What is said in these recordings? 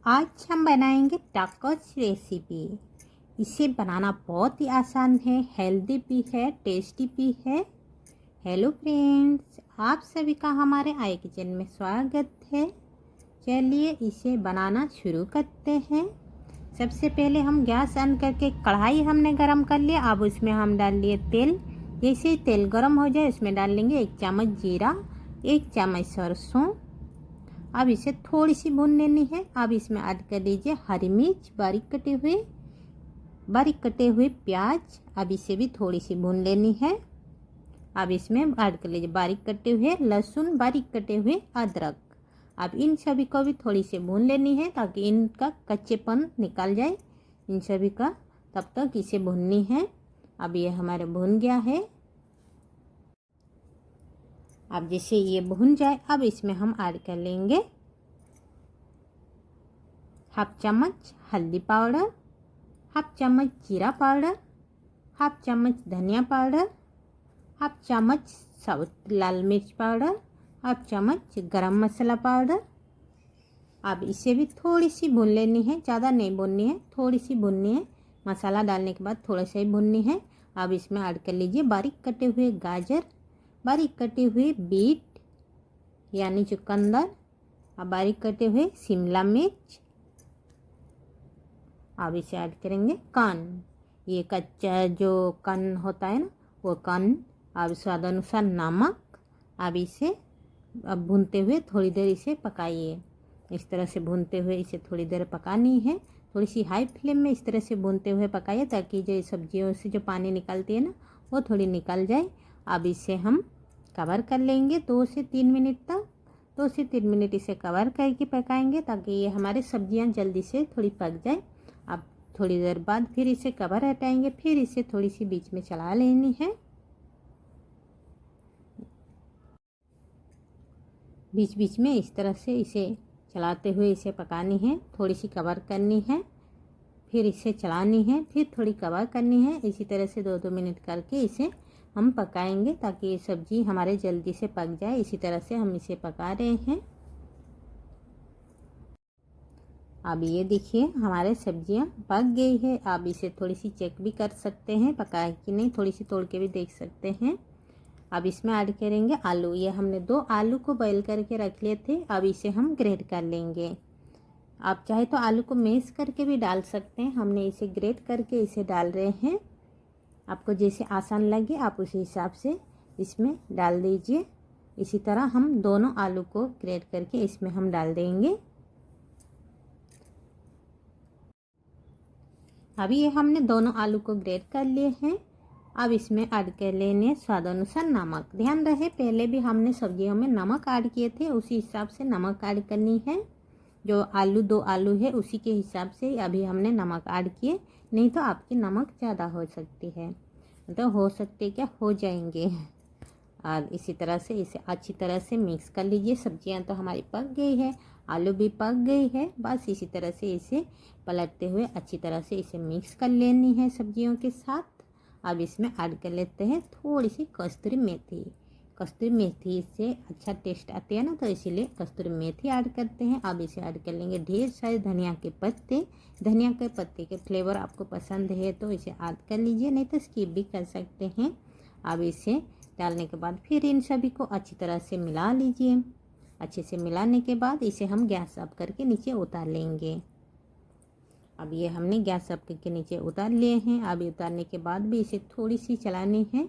आज हम बनाएंगे टाकोस रेसिपी। इसे बनाना बहुत ही आसान है, हेल्दी भी है, टेस्टी भी है। हेलो फ्रेंड्स, आप सभी का हमारे आई किचन में स्वागत है। चलिए इसे बनाना शुरू करते हैं। सबसे पहले हम गैस ऑन करके कढ़ाई हमने गरम कर लिया। अब उसमें हम डाल लिए तेल। जैसे ही तेल गरम हो जाए उसमें डाल लेंगे 1 चम्मच जीरा, 1 चम्मच सरसों। अब इसे थोड़ी सी भून लेनी है। अब इसमें ऐड कर लीजिए हरी मिर्च, बारीक कटे हुए प्याज। अब इसे भी थोड़ी सी भून लेनी है। अब इसमें ऐड कर लीजिए बारीक कटे हुए लहसुन, बारीक कटे हुए अदरक। अब इन सभी को भी थोड़ी सी भून लेनी है ताकि इनका कच्चेपन निकल जाए इन सभी का। तब तक इसे भूननी है। अब ये हमारे भून गया है। अब जैसे ये भून जाए अब इसमें हम ऐड कर लेंगे 1/2 चम्मच हल्दी पाउडर, 1/2 चम्मच जीरा पाउडर, 1/2 चम्मच धनिया पाउडर, 1/2 चम्मच साबुत लाल मिर्च पाउडर, 1/2 चम्मच गरम मसाला पाउडर। अब इसे भी थोड़ी सी भून लेनी है, ज़्यादा नहीं भूननी है, थोड़ी सी भूननी है। मसाला डालने के बाद थोड़ा सा ही भूननी है। अब इसमें ऐड कर लीजिए बारीक कटे हुए गाजर, बारीक कटे हुए बीट यानी चुकंदर, अब बारीक कटे हुए शिमला मिर्च। अब इसे ऐड करेंगे कॉर्न, ये कच्चा जो कॉर्न होता है ना वो कॉर्न। अब स्वाद अनुसार नमक। अब इसे भूनते हुए थोड़ी देर इसे पकाइए। इस तरह से भूनते हुए इसे थोड़ी देर पकानी है। थोड़ी सी हाई फ्लेम में इस तरह से भूनते हुए पकाइए ताकि जो सब्जियों से जो पानी निकलती है ना वो थोड़ी निकल जाए। अब इसे हम कवर कर लेंगे 2 से 3 मिनट तक। 2 से 3 मिनट इसे कवर करके पकाएंगे ताकि ये हमारे सब्जियां जल्दी से थोड़ी पक जाए। अब थोड़ी देर बाद फिर इसे कवर हटाएंगे, फिर इसे थोड़ी सी बीच में चला लेनी है। बीच बीच में इस तरह से इसे चलाते हुए इसे पकानी है। थोड़ी सी कवर करनी है, फिर इसे चलानी है, फिर थोड़ी कवर करनी है। इसी तरह से 2-2 मिनट करके इसे हम पकाएंगे ताकि ये सब्ज़ी हमारे जल्दी से पक जाए। इसी तरह से हम इसे पका रहे हैं। अब ये देखिए हमारे सब्जियां पक गई है। अब इसे थोड़ी सी चेक भी कर सकते हैं पका है कि नहीं, थोड़ी सी तोड़ के भी देख सकते हैं। अब इसमें ऐड करेंगे आलू। ये हमने 2 आलू को बॉईल करके रख लिए थे। अब इसे हम ग्रेट कर लेंगे। आप चाहे तो आलू को मैश करके भी डाल सकते हैं। हमने इसे ग्रेट करके इसे डाल रहे हैं। आपको जैसे आसान लगे आप उसी हिसाब से इसमें डाल दीजिए। इसी तरह हम दोनों आलू को ग्रेट करके इसमें हम डाल देंगे। अभी ये हमने दोनों आलू को ग्रेट कर लिए हैं। अब इसमें ऐड कर लेने स्वाद अनुसार नमक। ध्यान रहे पहले भी हमने सब्जियों में नमक ऐड किए थे, उसी हिसाब से नमक ऐड करनी है। जो 2 आलू है उसी के हिसाब से अभी हमने नमक ऐड किए, नहीं तो आपकी नमक ज़्यादा हो सकती है, तो हो सकते क्या हो जाएंगे। और इसी तरह से इसे अच्छी तरह से मिक्स कर लीजिए। सब्जियां तो हमारी पक गई है, आलू भी पक गई है। बस इसी तरह से इसे पलटते हुए अच्छी तरह से इसे मिक्स कर लेनी है सब्जियों के साथ। अब इसमें ऐड कर लेते हैं थोड़ी सी कस्तूरी मेथी। कस्तूरी मेथी से अच्छा टेस्ट आती है ना, तो इसीलिए कस्तूरी मेथी ऐड करते हैं। अब इसे ऐड कर लेंगे ढेर सारे धनिया के पत्ते। धनिया के पत्ते के फ्लेवर आपको पसंद है तो इसे ऐड कर लीजिए, नहीं तो स्किप भी कर सकते हैं। अब इसे डालने के बाद फिर इन सभी को अच्छी तरह से मिला लीजिए। अच्छे से मिलाने के बाद इसे हम गैस ऑफ करके नीचे उतार लेंगे। अब ये हमने गैस ऑफ करके नीचे उतार लिए हैं। अब उतारने के बाद भी इसे थोड़ी सी चलानी है।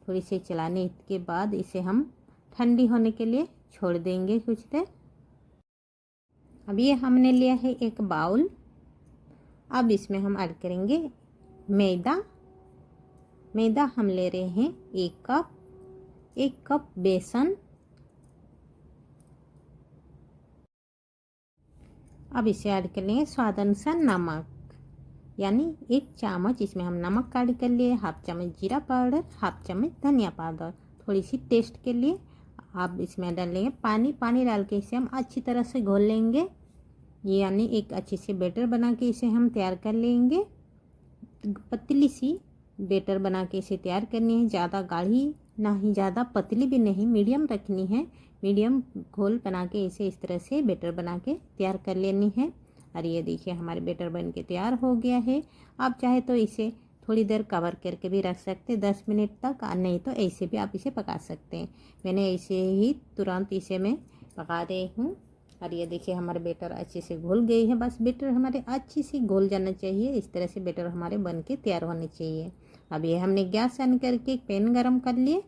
थोड़ी सी चलाने के बाद इसे हम ठंडी होने के लिए छोड़ देंगे कुछ देर। अब ये हमने लिया है एक बाउल। अब इसमें हम ऐड करेंगे मैदा। मैदा हम ले रहे हैं 1 कप। 1 कप बेसन। अब इसे ऐड कर लेंगे स्वाद अनुसार नमक, यानी 1 चम्मच इसमें हम नमक ऐड कर लिए। 1/2 चम्मच जीरा पाउडर, 1/2 चम्मच धनिया पाउडर, थोड़ी सी टेस्ट के लिए। अब इसमें डाल लेंगे पानी। पानी डाल के इसे हम अच्छी तरह से घोल लेंगे, यानी एक अच्छी सी बैटर बना के इसे हम तैयार कर लेंगे। पतली सी बैटर बना के इसे तैयार करनी है, ज़्यादा गाढ़ी ना ही ज़्यादा पतली भी नहीं, मीडियम रखनी है। मीडियम घोल बना के इसे इस तरह से बैटर बना के तैयार कर लेनी है। और ये देखिए हमारे बैटर बन के तैयार हो गया है। आप चाहे तो इसे थोड़ी देर कवर करके भी रख सकते हैं 10 मिनट तक, और नहीं तो ऐसे भी आप इसे पका सकते हैं। मैंने ऐसे ही तुरंत इसे मैं पका रही हूँ। और ये देखिए हमारे बैटर अच्छे से घुल गई है। बस बैटर हमारे अच्छी से घुल जाना चाहिए, इस तरह से बैटर हमारे बन के तैयार होने चाहिए। अब ये हमने गैस ऑन करके एक पैन गरम कर लिए।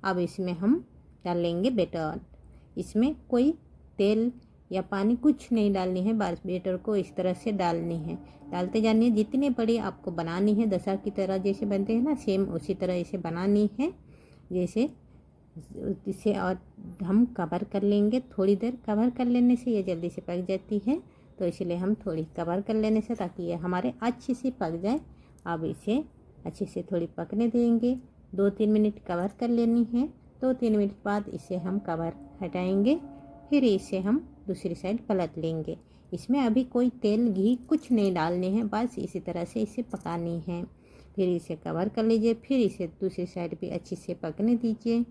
अब इसमें हम डालेंगे बैटर। इसमें कोई तेल या पानी कुछ नहीं डालनी है, बस बैटर को इस तरह से डालनी है, डालते जानी है। जितनी बड़ी आपको बनानी है, दशा की तरह जैसे बनते हैं ना, सेम उसी तरह इसे बनानी है जैसे। इसे और हम कवर कर लेंगे, थोड़ी देर कवर कर लेने से ये जल्दी से पक जाती है, तो इसलिए हम थोड़ी कवर कर लेने से, ताकि ये हमारे अच्छे से पक जाए। अब इसे अच्छे से थोड़ी पकने देंगे, 2-3 मिनट कवर कर लेनी है। 2-3 मिनट बाद इसे हम कवर हटाएंगे, फिर इसे हम दूसरी साइड पलट लेंगे। इसमें अभी कोई तेल घी कुछ नहीं डालने हैं, बस इसी तरह से इसे पकानी है। फिर इसे कवर कर लीजिए, फिर इसे दूसरी साइड भी अच्छे से पकने दीजिए।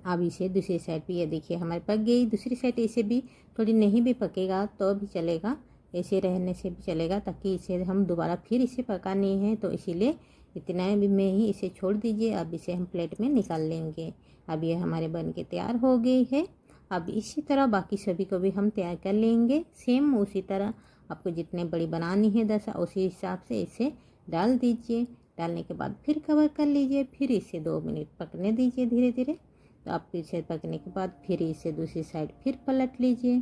अब इसे दूसरी साइड भी ये देखिए हमारे पक गई। दूसरी साइड इसे भी थोड़ी नहीं भी पकेगा तो भी चलेगा, ऐसे रहने से भी चलेगा, ताकि इसे हम दोबारा फिर इसे पकानी है, तो इसीलिए इतना भी में ही इसे छोड़ दीजिए। अब इसे हम प्लेट में निकाल लेंगे। अब ये हमारे बन के तैयार हो गई है। अब इसी तरह बाकी सभी को भी हम तैयार कर लेंगे, सेम उसी तरह। आपको जितने बड़ी बनानी है दशा, उसी हिसाब से इसे डाल दीजिए। डालने के बाद फिर कवर कर लीजिए, फिर इसे 2 मिनट पकने दीजिए धीरे धीरे। तो आप इसे पकने के बाद फिर इसे दूसरी साइड फिर पलट लीजिए,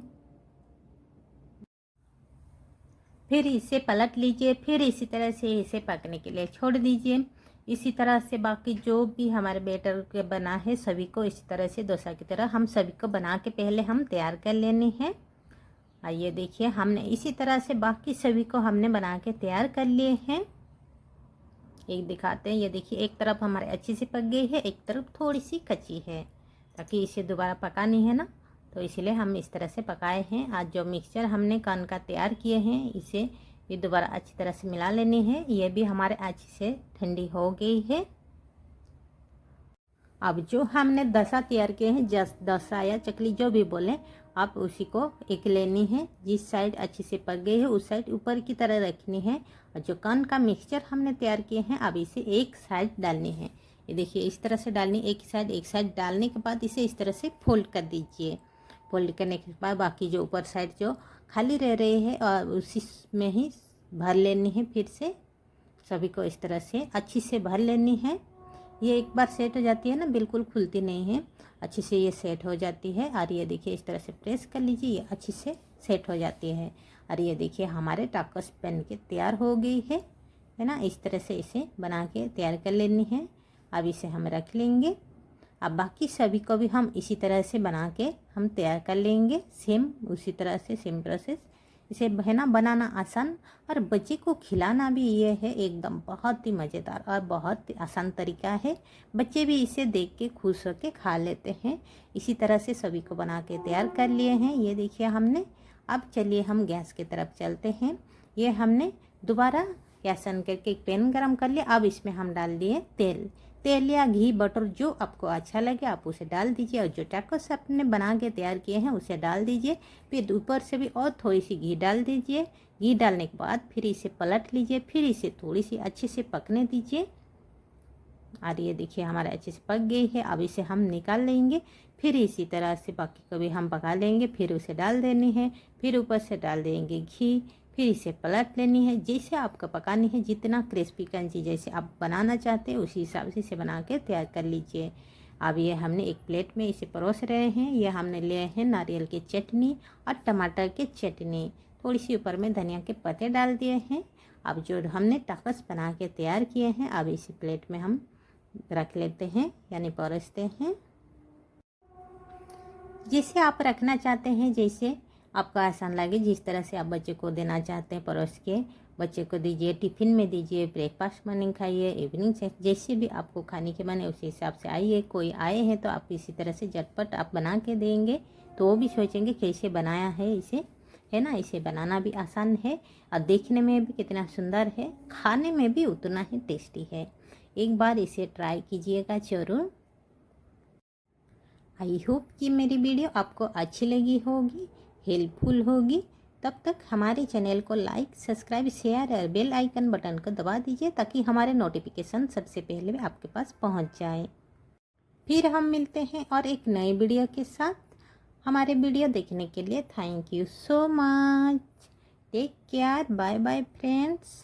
फिर इसे पलट लीजिए, फिर इसी तरह से इसे पकने के लिए छोड़ दीजिए। इसी तरह से बाकी जो भी हमारे बैटर के बना है सभी को इसी तरह से डोसा की तरह हम सभी को बना के पहले हम तैयार कर लेने हैं। आइए देखिए हमने इसी तरह से बाकी सभी को हमने बना के तैयार कर लिए हैं। एक दिखाते हैं, ये देखिए एक तरफ हमारे अच्छी से पक गई है, एक तरफ थोड़ी सी कच्ची है, ताकि इसे दोबारा पकानी है ना, तो इसलिए हम इस तरह से पकाए हैं। आज जो मिक्सचर हमने कन का तैयार किए हैं, इसे ये दोबारा अच्छी तरह से मिला लेनी है। ये भी हमारे अच्छी से ठंडी हो गई है। अब जो हमने दशा तैयार किए हैं, दशा या चकली जो भी बोले आप, उसी को एक लेनी है। जिस साइड अच्छी से पक गई है उस साइड ऊपर की तरह रखनी है। और जो कन का मिक्सचर हमने तैयार किए हैं, अब इसे एक साइड डालनी है। ये देखिए इस तरह से डालनी, एक साइड डालने के बाद इसे इस तरह से फोल्ड कर दीजिए। फोल्ड करने के बाद बाकी जो ऊपर साइड जो खाली रह रही है और उसी में ही भर लेनी है। फिर से सभी को इस तरह से अच्छी से भर लेनी है। ये एक बार सेट हो जाती है ना, बिल्कुल खुलती नहीं है, अच्छी से ये सेट हो जाती है। और ये देखिए इस तरह से प्रेस कर लीजिए, ये अच्छी से सेट हो जाती है। और ये देखिए हमारे टाकोस बन के तैयार हो गई है ना। इस तरह से इसे बना के तैयार कर लेनी है। अब इसे हम रख लेंगे। अब बाकी सभी को भी हम इसी तरह से बना के हम तैयार कर लेंगे, सेम उसी तरह से सेम प्रोसेस। इसे है ना बनाना आसान, और बच्चे को खिलाना भी ये है एकदम बहुत ही मज़ेदार और बहुत ही आसान तरीका है। बच्चे भी इसे देख के खुश होकर खा लेते हैं। इसी तरह से सभी को बना के तैयार कर लिए हैं, ये देखिए हमने। अब चलिए हम गैस की तरफ चलते हैं। ये हमने दोबारा गैस ऑन करके एक पैन गरम कर लिया। अब इसमें हम डाल दिए तेल या घी बटर जो आपको अच्छा लगे आप उसे डाल दीजिए। और जो टैकोस आपने बना के तैयार किए हैं उसे डाल दीजिए। फिर ऊपर से भी और थोड़ी सी घी डाल दीजिए। घी डालने के बाद फिर इसे पलट लीजिए, फिर इसे थोड़ी सी अच्छे से पकने दीजिए। और ये देखिए हमारा अच्छे से पक गई है। अब इसे हम निकाल लेंगे। फिर इसी तरह से बाकी को भी हम पका लेंगे। फिर उसे डाल देनी है, फिर ऊपर से डाल देंगे घी, फिर इसे पलट लेनी है। जैसे आपको पकानी है, जितना क्रिस्पी क्रंची जैसे आप बनाना चाहते हैं उसी हिसाब से इसे बना के तैयार कर लीजिए। अब ये हमने एक प्लेट में इसे परोस रहे हैं। ये हमने लिए हैं नारियल की चटनी और टमाटर की चटनी, थोड़ी सी ऊपर में धनिया के पत्ते डाल दिए हैं। अब जो हमने टाकोस बना के तैयार किए हैं, अब इसी प्लेट में हम रख लेते हैं, यानी परोसते हैं। जैसे आप रखना चाहते हैं, जैसे आपको आसान लगे, जिस तरह से आप बच्चे को देना चाहते हैं परोस के बच्चे को दीजिए, टिफ़िन में दीजिए, ब्रेकफास्ट मॉर्निंग खाइए, इवनिंग से, जैसे भी आपको खाने के बने उसी हिसाब से आइए। कोई आए हैं तो आप इसी तरह से झटपट आप बना के देंगे तो वो भी सोचेंगे कैसे बनाया है इसे, है ना। इसे बनाना भी आसान है और देखने में भी कितना सुंदर है, खाने में भी उतना ही टेस्टी है। एक बार इसे ट्राई कीजिएगा ज़रूर। आई होप कि मेरी वीडियो आपको अच्छी लगी होगी, हेल्पफुल होगी। तब तक हमारे चैनल को लाइक, सब्सक्राइब, शेयर और बेल आइकन बटन को दबा दीजिए ताकि हमारे नोटिफिकेशन सबसे पहले आपके पास पहुंच जाए। फिर हम मिलते हैं और एक नई वीडियो के साथ। हमारे वीडियो देखने के लिए thank you so much. Take care, bye bye friends.